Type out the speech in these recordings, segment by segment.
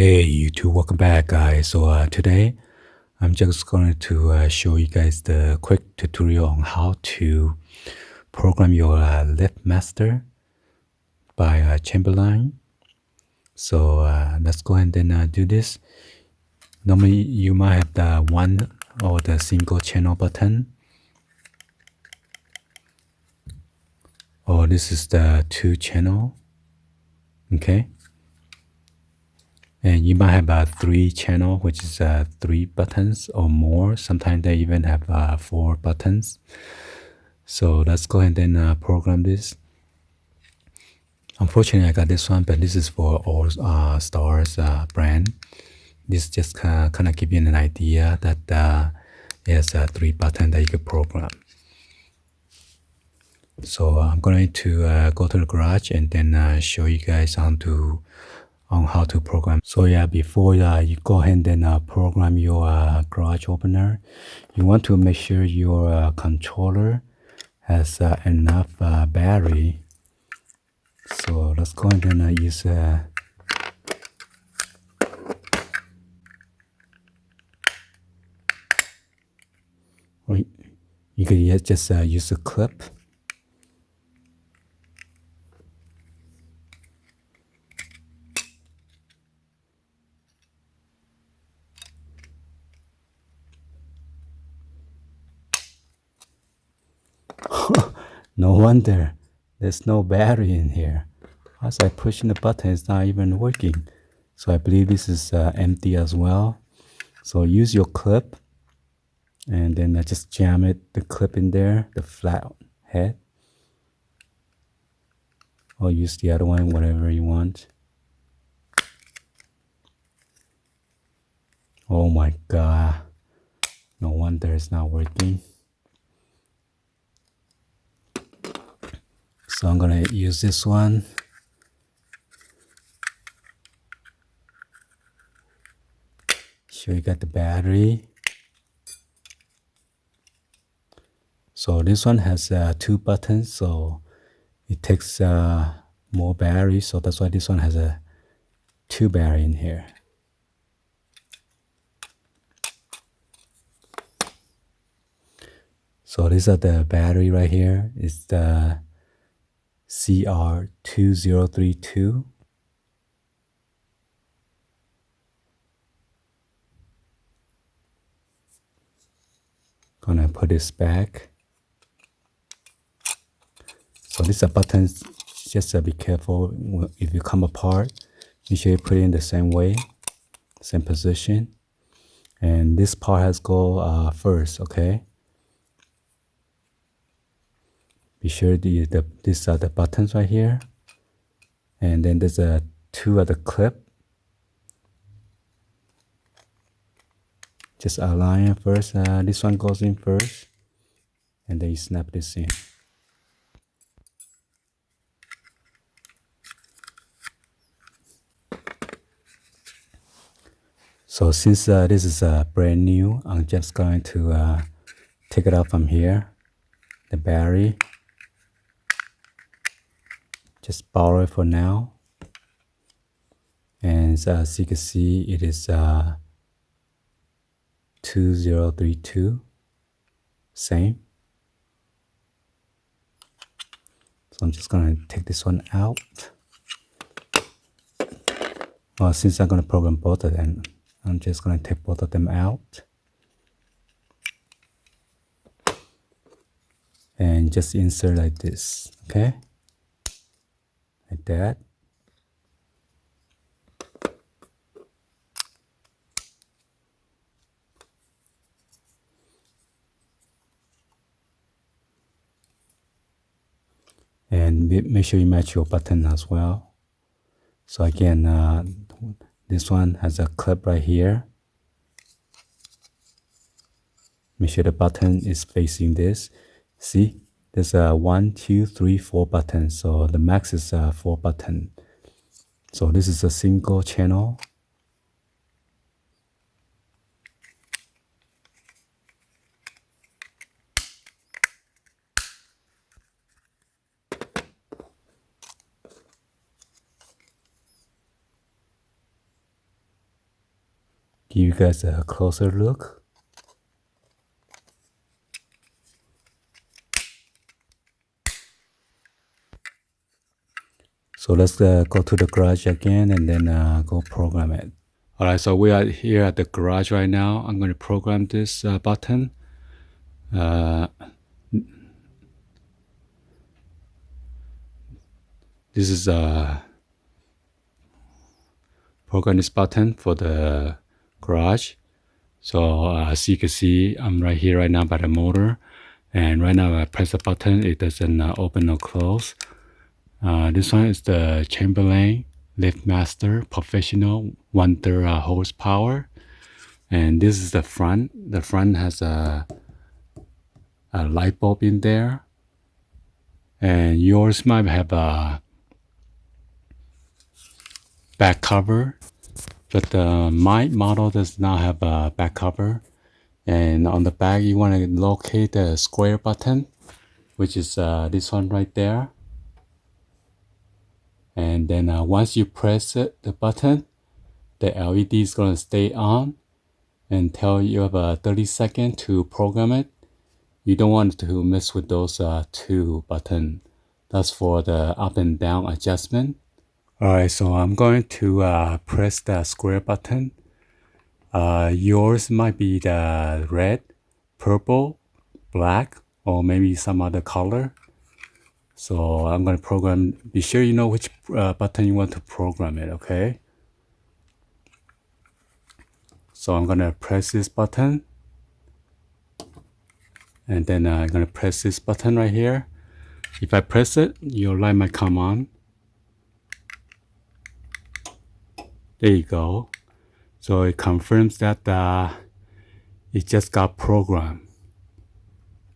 Hey YouTube, welcome back guys. So today I'm just going to show you guys the quick tutorial on how to program your LiftMaster by Chamberlain. So let's go ahead and do this. Normally you might have the one or the single channel button, or this is the 2 channel, okay? And you might have a 3 channel, which is 3 buttons or more. Sometimes they even have 4 buttons. So let's go ahead and program this. Unfortunately, I got this one, but this is for All Stars brand. This just kind of give you an idea that it has 3 buttons that you can program. So I'm going to go to the garage and then show you guys on how to program. So yeah, before you go ahead and program your garage opener, you want to make sure your controller has enough battery. So let's go ahead and use you could just use a clip. No wonder there's no battery in here. As I pushing the button, it's not even working. So I believe this is empty as well. So use your clip and then just jam the clip in there, the flat head. Or use the other one, whatever you want. Oh my god. No wonder it's not working. So I'm gonna use this one. Sure you got the battery. So this one has 2 buttons, so it takes more battery. So that's why this one has a 2 battery in here. So these are the battery right here. It's the CR2032. Gonna put this back. So these are buttons. Just be careful if you come apart. Make sure you put it in the same way, same position. And this part has go first, okay? Be sure these are the buttons right here. And then there's 2 other clip. Just align it first. This one goes in first. And then you snap this in. So since this is brand new, I'm just going to take it out from here, the battery. Just borrow it for now. And as you can see, it is 2032, same. So I'm just gonna take this one out. Well, since I'm gonna program both of them, I'm just gonna take both of them out. And just insert like this, okay? Like that. And make sure you match your button as well. So again, this one has a clip right here. Make sure the button is facing this. See, there's 1, 2, 3, 4 buttons. So the max is 4 buttons. So this is a single channel. give you guys a closer look. So let's go to the garage again and then go program it. Alright, so we are here at the garage right now. I'm going to program this button. This is program this button for the garage. So as you can see, I'm right here right now by the motor. And right now I press the button, it doesn't open or close. This one is the Chamberlain LiftMaster Professional 1/3 horsepower. And this is the front. The front has a light bulb in there. And yours might have a back cover. But my model does not have a back cover. And on the back, you want to locate the square button, which is this one right there. And then once you press it, the button, the LED is going to stay on until you have 30 seconds to program it. You don't want to mess with those two buttons. That's for the up and down adjustment. Alright, so I'm going to press the square button. Yours might be the red, purple, black, or maybe some other color. So I'm going to program, be sure you know which button you want to program it, okay? So I'm going to press this button. And then I'm going to press this button right here. If I press it, your light might come on. There you go. So it confirms that it just got programmed.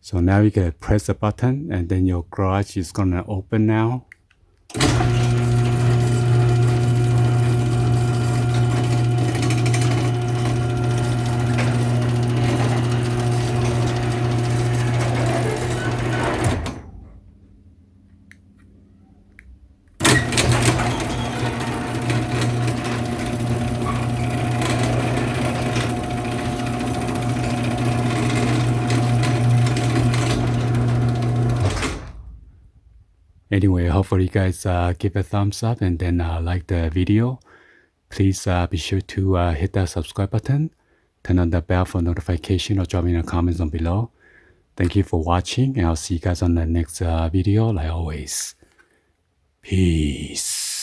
So now you can press the button and then your garage is going to open now. Anyway, hopefully you guys give a thumbs up and then like the video. Please be sure to hit that subscribe button, turn on the bell for notification, or drop me in the comments down below. Thank you for watching, and I'll see you guys on the next video like always. Peace.